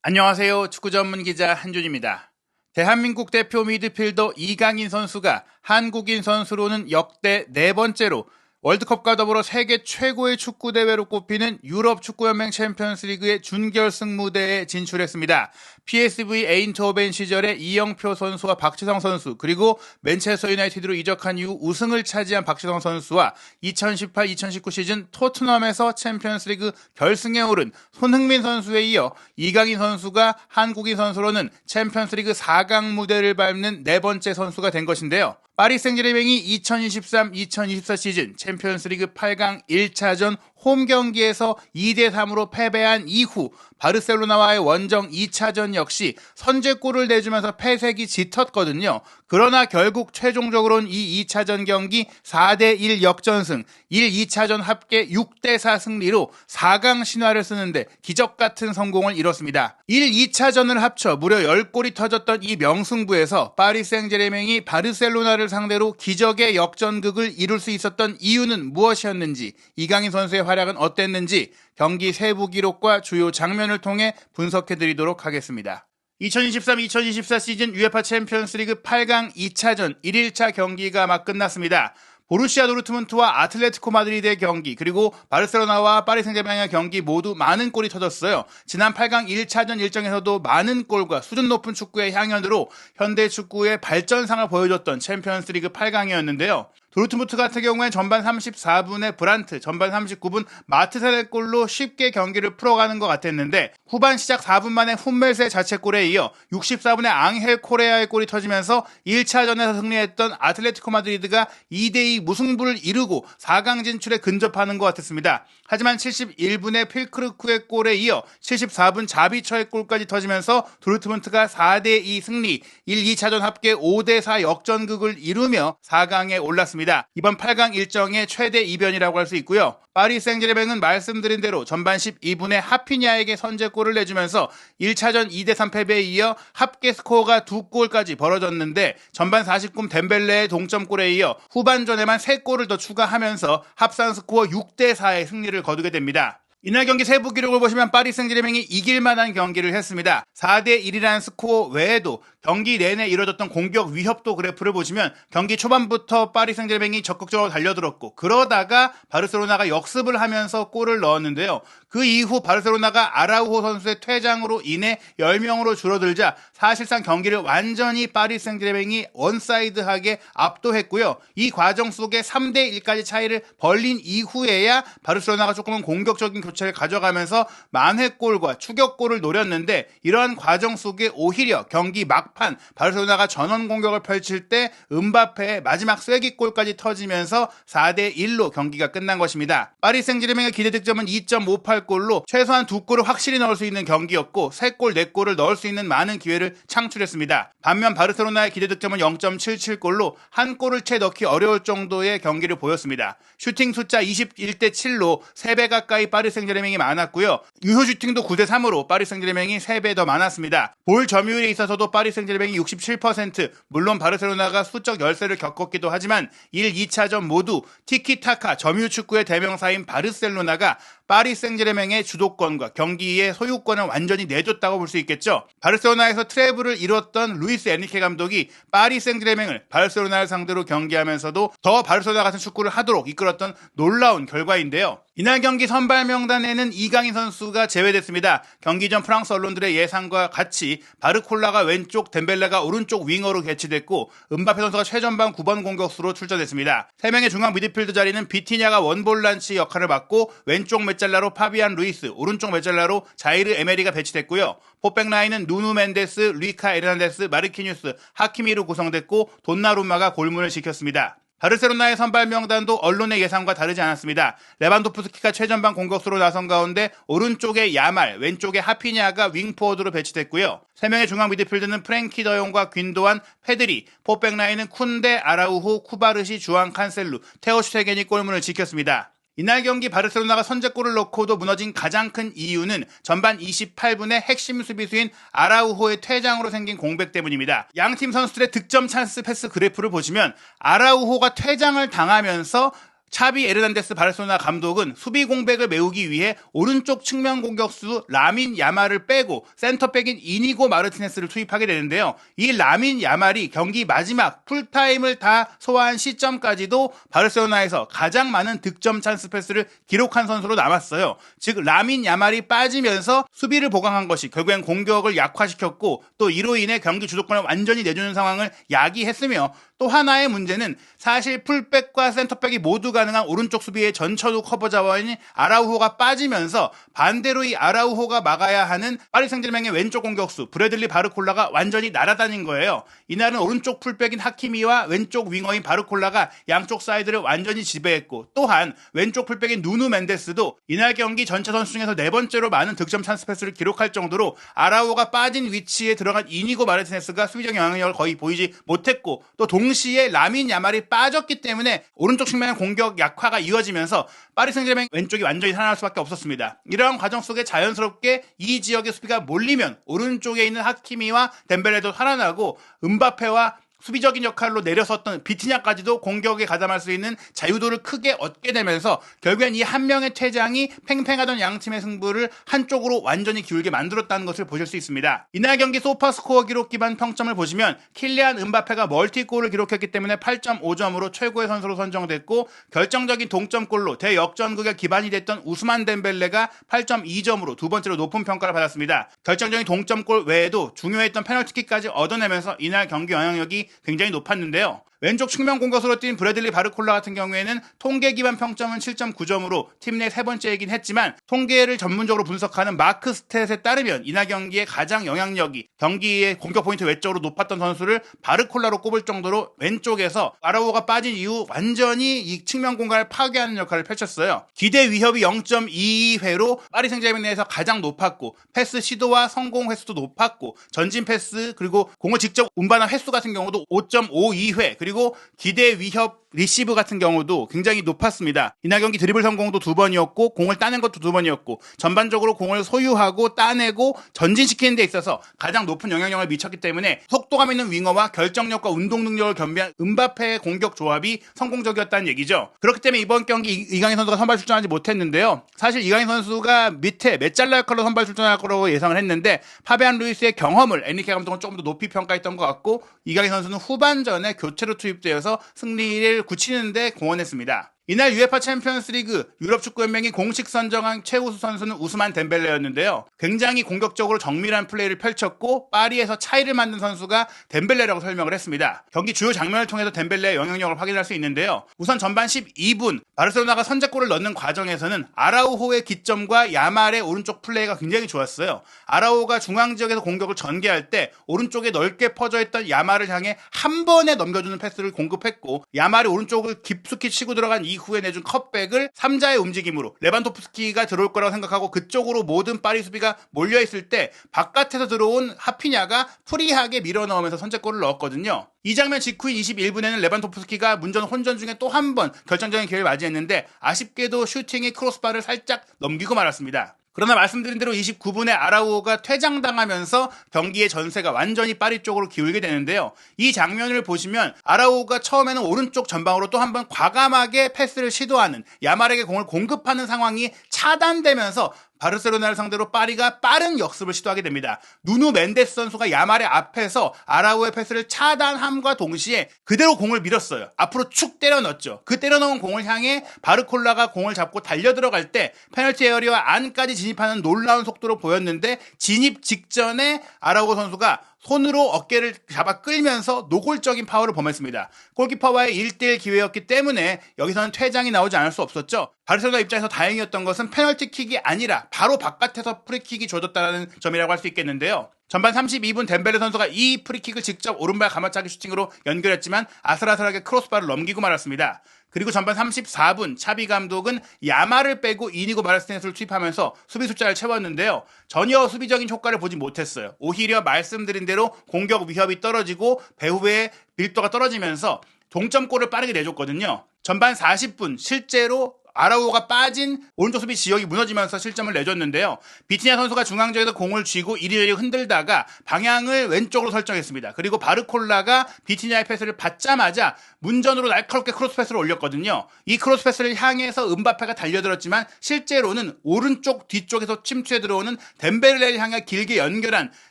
안녕하세요. 축구 전문 기자 한준입니다. 대한민국 대표 미드필더 이강인 선수가 한국인 선수로는 역대 네 번째로 월드컵과 더불어 세계 최고의 축구 대회로 꼽히는 유럽 축구연맹 챔피언스리그의 준결승 무대에 진출했습니다. PSV 에인트호벤 시절에 이영표 선수와 박지성 선수, 그리고 맨체스터 유나이티드로 이적한 이후 우승을 차지한 박지성 선수와 2018-2019 시즌 토트넘에서 챔피언스리그 결승에 오른 손흥민 선수에 이어 이강인 선수가 한국인 선수로는 챔피언스리그 4강 무대를 밟는 네 번째 선수가 된 것인데요. 파리 생제르맹이 2023-2024 시즌 챔피언스리그 8강 1차전 홈 경기에서 2대3으로 패배한 이후 바르셀로나와의 원정 2차전 역시 선제골을 내주면서 패색이 짙었거든요. 그러나 결국 최종적으로는 이 2차전 경기 4대1 역전승, 1, 2차전 합계 6대4 승리로 4강 신화를 쓰는데 기적같은 성공을 이뤘습니다. 1, 2차전을 합쳐 무려 10골이 터졌던 이 명승부에서 파리 생제르맹이 바르셀로나를 상대로 기적의 역전극을 이룰 수 있었던 이유는 무엇이었는지, 이강인 선수의 활약은 어땠는지 경기 세부 기록과 주요 장면을 통해 분석해드리도록 하겠습니다. 2023-2024 시즌 UEFA 챔피언스리그 8강 2차전 1일차 경기가 막 끝났습니다. 보루시아 도르트문트와 아틀레티코 마드리드의 경기, 그리고 바르셀로나와 파리 생제르맹의 경기 모두 많은 골이 터졌어요. 지난 8강 1차전 일정에서도 많은 골과 수준 높은 축구의 향연으로 현대 축구의 발전상을 보여줬던 챔피언스리그 8강이었는데요. 도르트문트 같은 경우엔 전반 34분에 브란트, 전반 39분 마트셀의 골로 쉽게 경기를 풀어가는 것 같았는데 후반 시작 4분 만에 훈멜스의 자책골에 이어 64분에 앙헬 코레아의 골이 터지면서 1차전에서 승리했던 아틀레티코 마드리드가 2대2 무승부를 이루고 4강 진출에 근접하는 것 같았습니다. 하지만 71분에 필크르크의 골에 이어 74분 자비처의 골까지 터지면서 도르트문트가 4대2 승리, 1, 2차전 합계 5대4 역전극을 이루며 4강에 올랐습니다. 이번 8강 일정의 최대 이변이라고 할 수 있고요. 파리 생제르맹은 말씀드린 대로 전반 12분에 하피냐에게 선제골을 내주면서 1차전 2대3 패배에 이어 합계 스코어가 2골까지 벌어졌는데 전반 40분 덴벨레의 동점골에 이어 후반전에만 3골을 더 추가하면서 합산 스코어 6대4의 승리를 거두게 됩니다. 이날 경기 세부 기록을 보시면 파리 생제르맹이 이길 만한 경기를 했습니다. 4대1이라는 스코어 외에도 경기 내내 이뤄졌던 공격 위협도 그래프를 보시면 경기 초반부터 파리 생제르맹이 적극적으로 달려들었고, 그러다가 바르셀로나가 역습을 하면서 골을 넣었는데요. 그 이후 바르셀로나가 아라우호 선수의 퇴장으로 인해 10명으로 줄어들자 사실상 경기를 완전히 파리 생제르맹이 원사이드하게 압도했고요. 이 과정 속에 3대1까지 차이를 벌린 이후에야 바르셀로나가 조금은 공격적인 교체를 가져가면서 만회골과 추격골을 노렸는데, 이러한 과정 속에 오히려 경기 막판 바르셀로나가 전원 공격을 펼칠 때 음바페의 마지막 쐐기골까지 터지면서 4대1로 경기가 끝난 것입니다. 파리 생제르맹의 기대 득점은 2.58골로 최소한 2골을 확실히 넣을 수 있는 경기였고 3골, 4골을 넣을 수 있는 많은 기회를 창출했습니다. 반면 바르셀로나의 기대 득점은 0.77골로 한 골을 채 넣기 어려울 정도의 경기를 보였습니다. 슈팅 숫자 21대7로 3배 가까이 파리 생제르맹이 많았고요. 유효 슈팅도 9대3으로 파리 생제르맹이 3배 더 많았습니다. 볼 점유율에 있어서도 파리 생제르맹이 67%, 물론 바르셀로나가 수적 열세를 겪었기도 하지만 1, 2차전 모두 티키타카 점유 축구의 대명사인 바르셀로나가 파리 생제르맹의 주도권과 경기의 소유권을 완전히 내줬다고 볼 수 있겠죠. 바르셀로나에서 트래블을 이뤘던 루이스 에니케 감독이 파리 생제르맹을 바르셀로나를 상대로 경기하면서도 더 바르셀로나 같은 축구를 하도록 이끌었던 놀라운 결과인데요. 이날 경기 선발 명단에는 이강인 선수가 제외됐습니다. 경기 전 프랑스 언론들의 예상과 같이 바르콜라가 왼쪽, 덴벨레가 오른쪽 윙어로 개치됐고 음바페 선수가 최전방 9번 공격수로 출전했습니다. 3명의 중앙 미드필드 자리는 비티냐가 원볼란치 역할을 맡고 왼쪽 메잘라로 파비안 루이스, 오른쪽 메잘라로 자이르 에메리가 배치됐고요. 포백 라인은 누누 멘데스, 루이카 에르난데스, 마르키뉴스, 하키미로 구성됐고 돈나룸마가 골문을 지켰습니다. 바르셀로나의 선발 명단도 언론의 예상과 다르지 않았습니다. 레반도프스키가 최전방 공격수로 나선 가운데 오른쪽에 야말, 왼쪽에 하피냐가 윙포워드로 배치됐고요. 3명의 중앙 미드필드는 프랭키 더용과 귄도안, 페드리, 포백 라인은 쿤데, 아라우호, 쿠바르시, 주앙 칸셀루, 테오 슈테겐이 골문을 지켰습니다. 이날 경기 바르셀로나가 선제골을 넣고도 무너진 가장 큰 이유는 전반 28분에 핵심 수비수인 아라우호의 퇴장으로 생긴 공백 때문입니다. 양팀 선수들의 득점 찬스 패스 그래프를 보시면 아라우호가 퇴장을 당하면서 차비 에르난데스 바르셀로나 감독은 수비 공백을 메우기 위해 오른쪽 측면 공격수 라민 야말을 빼고 센터백인 이니고 마르티네스를 투입하게 되는데요. 이 라민 야말이 경기 마지막 풀타임을 다 소화한 시점까지도 바르셀로나에서 가장 많은 득점 찬스 패스를 기록한 선수로 남았어요. 즉 라민 야말이 빠지면서 수비를 보강한 것이 결국엔 공격을 약화시켰고 또 이로 인해 경기 주도권을 완전히 내주는 상황을 야기했으며 또 하나의 문제는 사실 풀백과 센터백이 모두 가능한 오른쪽 수비의 전천후 커버 자원인 아라우호가 빠지면서 반대로 이 아라우호가 막아야 하는 파리 생제르맹의 왼쪽 공격수 브래들리 바르콜라가 완전히 날아다닌 거예요. 이날은 오른쪽 풀백인 하키미와 왼쪽 윙어인 바르콜라가 양쪽 사이드를 완전히 지배했고 또한 왼쪽 풀백인 누누 멘데스도 이날 경기 전체 선수 중에서 네 번째로 많은 득점 찬스 패스를 기록할 정도로 아라우호가 빠진 위치에 들어간 이니고 마르티네스가 수비적 영향력을 거의 보이지 못했고 또 동시에 라민 야말이 빠졌기 때문에 오른쪽 측면의 공격 약화가 이어지면서 파리 생제르맹 왼쪽이 완전히 살아날 수밖에 없었습니다. 이러한 과정 속에 자연스럽게 이 지역의 수비가 몰리면 오른쪽에 있는 하키미와 덴벨레도 살아나고 음바페와 수비적인 역할로 내려섰던 비티냐까지도 공격에 가담할 수 있는 자유도를 크게 얻게 되면서 결국엔 이 한 명의 퇴장이 팽팽하던 양팀의 승부를 한쪽으로 완전히 기울게 만들었다는 것을 보실 수 있습니다. 이날 경기 소파스코어 기록 기반 평점을 보시면 킬리안 음바페가 멀티골을 기록했기 때문에 8.5점으로 최고의 선수로 선정됐고 결정적인 동점골로 대역전극의 기반이 됐던 우스만 덴벨레가 8.2점으로 두 번째로 높은 평가를 받았습니다. 결정적인 동점골 외에도 중요했던 페널티킥까지 얻어내면서 이날 경기 영향력이 굉장히 높았는데요. 왼쪽 측면 공격수로 뛴 브래들리 바르콜라 같은 경우에는 통계 기반 평점은 7.9점으로 팀 내 세 번째이긴 했지만 통계를 전문적으로 분석하는 마크 스탯에 따르면 이날 경기에 가장 영향력이 경기의 공격 포인트 외적으로 높았던 선수를 바르콜라로 꼽을 정도로 왼쪽에서 아라우호가 빠진 이후 완전히 이 측면 공간을 파괴하는 역할을 펼쳤어요. 기대 위협이 0.22회로 파리 생제르맹 내에서 가장 높았고 패스 시도와 성공 횟수도 높았고 전진 패스 그리고 공을 직접 운반한 횟수 같은 경우도 5.52회 그리고 기대 위협 리시브 같은 경우도 굉장히 높았습니다. 이날 경기 드리블 성공도 2번이었고 공을 따낸 것도 2번이었고 전반적으로 공을 소유하고 따내고 전진시키는 데 있어서 가장 높은 영향력을 미쳤기 때문에 속도감 있는 윙어와 결정력과 운동 능력을 겸비한 음바페의 공격 조합이 성공적이었다는 얘기죠. 그렇기 때문에 이번 경기 이강인 선수가 선발 출전하지 못했는데요. 사실 이강인 선수가 밑에 메짤라 역할로 선발 출전할 거라고 예상을 했는데 파베안 루이스의 경험을 에니케 감독은 조금 더 높이 평가했던 것 같고 이강인 선수는 후반전에 교체로 투입되어서 승리를 굳히는데 공헌했습니다. 이날 UEFA 챔피언스 리그 유럽 축구 연맹이 공식 선정한 최우수 선수는 우스만 덴벨레였는데요. 굉장히 공격적으로 정밀한 플레이를 펼쳤고 파리에서 차이를 만든 선수가 덴벨레라고 설명을 했습니다. 경기 주요 장면을 통해서 덴벨레의 영향력을 확인할 수 있는데요. 우선 전반 12분 바르셀로나가 선제골을 넣는 과정에서는 아라우호의 기점과 야말의 오른쪽 플레이가 굉장히 좋았어요. 아라우호가 중앙 지역에서 공격을 전개할 때 오른쪽에 넓게 퍼져있던 야말을 향해 한 번에 넘겨주는 패스를 공급했고 야말이 오른쪽을 깊숙이 치고 들어간 이후에 내준 컵백을 3자의 움직임으로 레반도프스키가 들어올 거라고 생각하고 그쪽으로 모든 파리 수비가 몰려있을 때 바깥에서 들어온 하피냐가 프리하게 밀어넣으면서 선제골을 넣었거든요. 이 장면 직후인 21분에는 레반도프스키가 문전 혼전 중에 또 한 번 결정적인 기회를 맞이했는데 아쉽게도 슈팅이 크로스바를 살짝 넘기고 말았습니다. 그러나 말씀드린 대로 29분에 아라우호가 퇴장당하면서 경기의 전세가 완전히 파리 쪽으로 기울게 되는데요. 이 장면을 보시면 아라우호가 처음에는 오른쪽 전방으로 또 한 번 과감하게 패스를 시도하는 야말에게 공을 공급하는 상황이 차단되면서 바르셀로나를 상대로 파리가 빠른 역습을 시도하게 됩니다. 누누 멘데스 선수가 야말의 앞에서 아라우호의 패스를 차단함과 동시에 그대로 공을 밀었어요. 앞으로 축 때려 넣었죠. 그 때려 넣은 공을 향해 바르콜라가 공을 잡고 달려 들어갈 때 페널티 에어리어 안까지 진입하는 놀라운 속도로 보였는데 진입 직전에 아라우호 선수가 손으로 어깨를 잡아 끌면서 노골적인 파울을 범했습니다. 골키퍼와의 1대1 기회였기 때문에 여기서는 퇴장이 나오지 않을 수 없었죠. 바르셀로나 입장에서 다행이었던 것은 페널티킥이 아니라 바로 바깥에서 프리킥이 줘졌다는 점이라고 할 수 있겠는데요. 전반 32분 덴벨레 선수가 이 프리킥을 직접 오른발 가마차기 슈팅으로 연결했지만 아슬아슬하게 크로스바를 넘기고 말았습니다. 그리고 전반 34분 차비 감독은 야말을 빼고 이니고 마르티네스를 투입하면서 수비 숫자를 채웠는데요. 전혀 수비적인 효과를 보지 못했어요. 오히려 말씀드린 대로 공격 위협이 떨어지고 배후의 밀도가 떨어지면서 동점골을 빠르게 내줬거든요. 전반 40분 실제로 아라우호가 빠진 오른쪽 수비 지역이 무너지면서 실점을 내줬는데요. 비티냐 선수가 중앙지역에서 공을 쥐고 이리저리 흔들다가 방향을 왼쪽으로 설정했습니다. 그리고 바르콜라가 비티냐의 패스를 받자마자 문전으로 날카롭게 크로스 패스를 올렸거든요. 이 크로스 패스를 향해서 음바페가 달려들었지만 실제로는 오른쪽 뒤쪽에서 침투해 들어오는 덴벨레를 향해 길게 연결한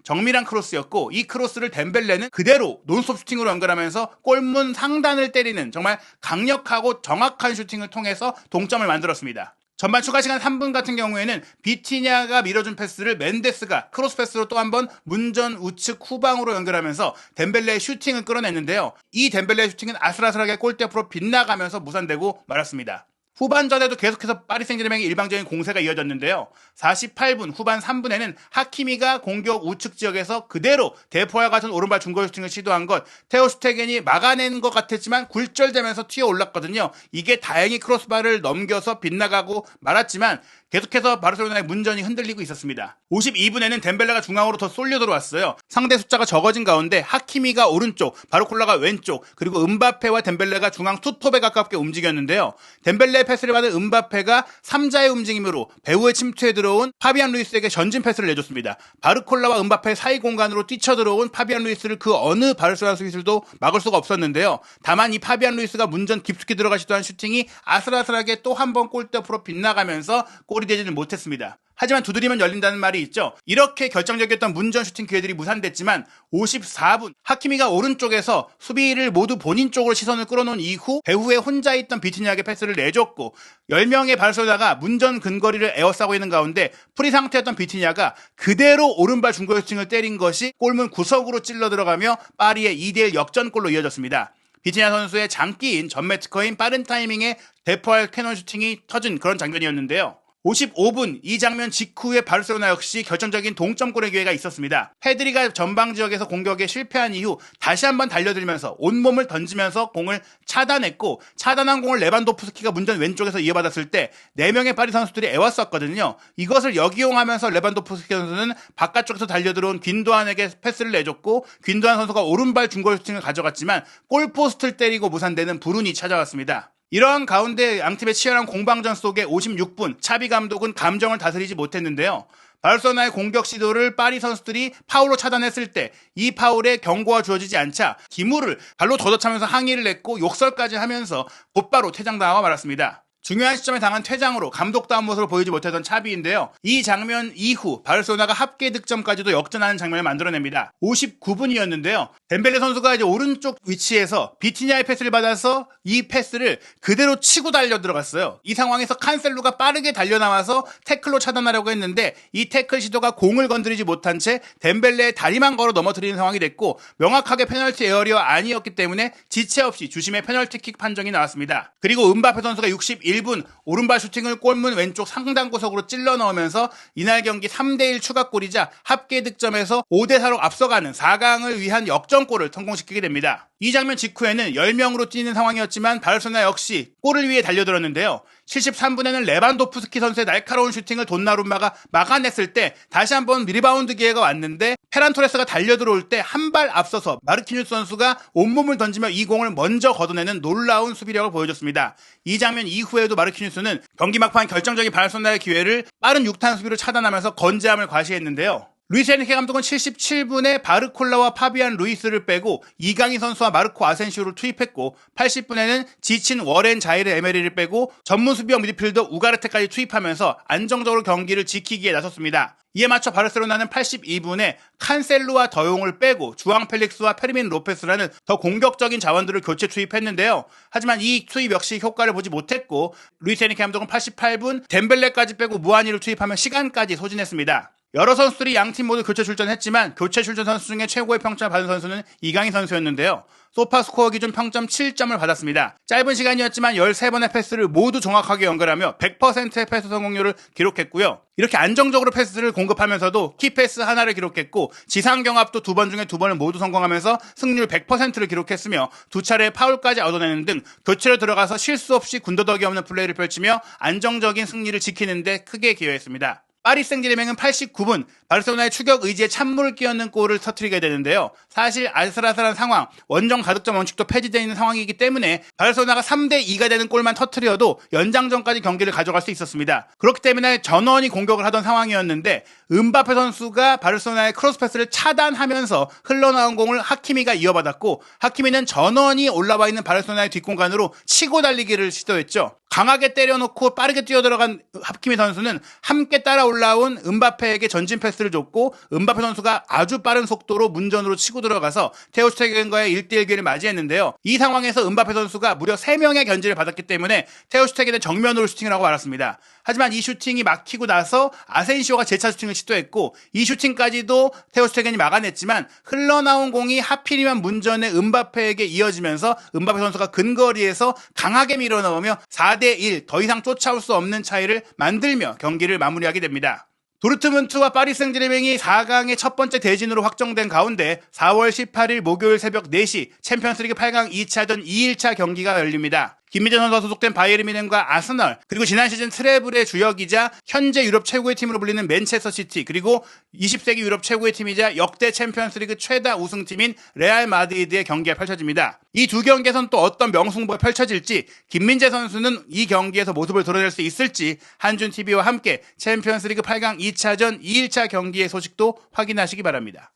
정밀한 크로스였고, 이 크로스를 덴벨레는 그대로 논스톱 슈팅으로 연결하면서 골문 상단을 때리는 정말 강력하고 정확한 슈팅을 통해서 동점을 만들었습니다. 전반 추가 시간 3분 같은 경우에는 비티냐가 밀어준 패스를 멘데스가 크로스 패스로 또 한 번 문전 우측 후방으로 연결하면서 덴벨레의 슈팅을 끌어냈는데요. 이 덴벨레의 슈팅은 아슬아슬하게 골대 앞으로 빗나가면서 무산되고 말았습니다. 후반전에도 계속해서 파리 생제르맹의 일방적인 공세가 이어졌는데요. 48분 후반 3분에는 하키미가 공격 우측 지역에서 그대로 대포와 같은 오른발 중거리 슈팅을 시도한 것, 테오 슈테겐이 막아낸 것 같았지만 굴절되면서 튀어 올랐거든요. 이게 다행히 크로스바를 넘겨서 빗나가고 말았지만 계속해서 바르셀로나의 문전이 흔들리고 있었습니다. 52분에는 덴벨레가 중앙으로 더 쏠려 들어왔어요. 상대 숫자가 적어진 가운데 하키미가 오른쪽, 바르콜라가 왼쪽, 그리고 음바페와 덴벨레가 중앙 투톱에 가깝게 움직였는데요. 덴벨레의 패스를 받은 음바페가 3자의 움직임으로 배후에 침투해 들어온 파비안 루이스에게 전진 패스를 내줬습니다. 바르콜라와 음바페 사이 공간으로 뛰쳐들어온 파비안 루이스를 그 어느 바르셀로나 수비수도 막을 수가 없었는데요. 다만 이 파비안 루이스가 문전 깊숙이 들어가 시도한 슈팅이 아슬아슬하게 또 한 번 골대 앞으로 빗나가면서 골이 되지는 못했습니다. 하지만 두드리면 열린다는 말이 있죠. 이렇게 결정적이었던 문전 슈팅 기회들이 무산됐지만 54분 하키미가 오른쪽에서 수비를 모두 본인 쪽으로 시선을 끌어놓은 이후 배후에 혼자 있던 비티냐에게 패스를 내줬고 10명의 바르셀로나가 문전 근거리를 에워싸고 있는 가운데 프리 상태였던 비티냐가 그대로 오른발 중거리 슈팅을 때린 것이 골문 구석으로 찔러 들어가며 파리의 2대1 역전골로 이어졌습니다. 비티냐 선수의 장기인 전매 특허인 빠른 타이밍에 대포할 캐논 슈팅이 터진 그런 장면이었는데요. 55분 이 장면 직후에 바르셀로나 역시 결정적인 동점골의 기회가 있었습니다. 페드리가 전방 지역에서 공격에 실패한 이후 다시 한번 달려들면서 온몸을 던지면서 공을 차단했고, 차단한 공을 레반도프스키가 문전 왼쪽에서 이어받았을 때 4명의 파리 선수들이 애웠었거든요. 이것을 역이용하면서 레반도프스키 선수는 바깥쪽에서 달려들어온 귄도안에게 패스를 내줬고, 귄도안 선수가 오른발 중거리 슈팅을 가져갔지만 골포스트를 때리고 무산되는 불운이 찾아왔습니다. 이러한 가운데 양팀의 치열한 공방전 속에 56분 차비 감독은 감정을 다스리지 못했는데요. 바르셀로나의 공격 시도를 파리 선수들이 파울로 차단했을 때 이 파울에 경고가 주어지지 않자 기무를 발로 걷어차면서 항의를 했고 욕설까지 하면서 곧바로 퇴장당하고 말았습니다. 중요한 시점에 당한 퇴장으로 감독다운 모습을 보이지 못했던 차비인데요. 이 장면 이후 바르셀로나가 합계 득점까지도 역전하는 장면을 만들어냅니다. 59분이었는데요. 덴벨레 선수가 이제 오른쪽 위치에서 비티냐의 패스를 받아서 이 패스를 그대로 치고 달려 들어갔어요. 이 상황에서 칸셀루가 빠르게 달려나와서 태클로 차단하려고 했는데 이 태클 시도가 공을 건드리지 못한 채 덴벨레의 다리만 걸어 넘어뜨리는 상황이 됐고, 명확하게 페널티 에어리어가 아니었기 때문에 지체 없이 주심의 페널티킥 판정이 나왔습니다. 그리고 음바페 선수가 61분 오른발 슈팅을 골문 왼쪽 상단 구석으로 찔러 넣으면서 이날 경기 3대1 추가골이자 합계 득점에서 5대4로 앞서가는 4강을 위한 역전골을 성공시키게 됩니다. 이 장면 직후에는 10명으로 뛰는 상황이었지만 바르셀로나 역시 골을 위해 달려들었는데요. 73분에는 레반도프스키 선수의 날카로운 슈팅을 돈나룸마가 막아냈을 때 다시 한번 리바운드 기회가 왔는데 페란 토레스가 달려들어올 때 한 발 앞서서 마르키뉴스 선수가 온몸을 던지며 이 공을 먼저 걷어내는 놀라운 수비력을 보여줬습니다. 이 장면 이후에도 마르키뉴스는 경기 막판 결정적인 바르셀로나의 기회를 빠른 6탄 수비로 차단하면서 건재함을 과시했는데요. 루이스 에리케 감독은 77분에 바르콜라와 파비안 루이스를 빼고 이강인 선수와 마르코 아센시오를 투입했고, 80분에는 지친 워렌 자이르 에메리를 빼고 전문 수비형 미드필더 우가르테까지 투입하면서 안정적으로 경기를 지키기에 나섰습니다. 이에 맞춰 바르셀로나는 82분에 칸셀루와 더용을 빼고 주앙 펠릭스와 페르민 로페스라는 더 공격적인 자원들을 교체 투입했는데요. 하지만 이 투입 역시 효과를 보지 못했고, 루이스 에리케 감독은 88분 덴벨레까지 빼고 무하니를 투입하며 시간까지 소진했습니다. 여러 선수들이 양팀 모두 교체 출전했지만 교체 출전 선수 중에 최고의 평점을 받은 선수는 이강인 선수였는데요. 소파스코어 기준 평점 7점을 받았습니다. 짧은 시간이었지만 13번의 패스를 모두 정확하게 연결하며 100%의 패스 성공률을 기록했고요. 이렇게 안정적으로 패스를 공급하면서도 키패스 하나를 기록했고, 지상경합도 2번 중에 2번을 모두 성공하면서 승률 100%를 기록했으며 2차례 파울까지 얻어내는 등 교체로 들어가서 실수 없이 군더더기 없는 플레이를 펼치며 안정적인 승리를 지키는 데 크게 기여했습니다. 파리 생제르맹은 89분 바르셀로나의 추격 의지에 찬물을 끼얹는 골을 터뜨리게 되는데요. 사실 아슬아슬한 상황, 원정 가득점 원칙도 폐지되어 있는 상황이기 때문에 바르셀로나가 3대2가 되는 골만 터뜨려도 연장전까지 경기를 가져갈 수 있었습니다. 그렇기 때문에 전원이 공격을 하던 상황이었는데 음바페 선수가 바르셀로나의 크로스 패스를 차단하면서 흘러나온 공을 하키미가 이어받았고, 하키미는 전원이 올라와 있는 바르셀로나의 뒷공간으로 치고 달리기를 시도했죠. 강하게 때려놓고 빠르게 뛰어들어간 하키미 선수는 함께 따라 올라온 음바페에게 전진 패스를 줬고, 음바페 선수가 아주 빠른 속도로 문전으로 치고 들어가서 테오 슈테겐과의 1대1 기회를 맞이했는데요. 이 상황에서 음바페 선수가 무려 3명의 견제를 받았기 때문에 테오 슈테겐은 정면으로 슈팅을 하고 말았습니다. 하지만 이 슈팅이 막히고 나서 아센시오가 재차 슈팅을 시도했고, 이 슈팅까지도 테오 슈테겐이 막아냈지만 흘러나온 공이 하필이면 문전의 음바페에게 이어지면서 음바페 선수가 근거리에서 강하게 밀어넣으며 4대1 더 이상 쫓아올 수 없는 차이를 만들며 경기를 마무리하게 됩니다. 도르트문트와 파리 생제르맹이 4강의 첫 번째 대진으로 확정된 가운데 4월 18일 목요일 새벽 4시 챔피언스리그 8강 2차전 2일차 경기가 열립니다. 김민재 선수가 소속된 바이에른 뮌헨과 아스널, 그리고 지난 시즌 트래블의 주역이자 현재 유럽 최고의 팀으로 불리는 맨체스터 시티, 그리고 20세기 유럽 최고의 팀이자 역대 챔피언스리그 최다 우승팀인 레알 마드리드의 경기가 펼쳐집니다. 이 두 경기에서는 또 어떤 명승부가 펼쳐질지, 김민재 선수는 이 경기에서 모습을 드러낼 수 있을지 한준TV와 함께 챔피언스리그 8강 2차전 2일차 경기의 소식도 확인하시기 바랍니다.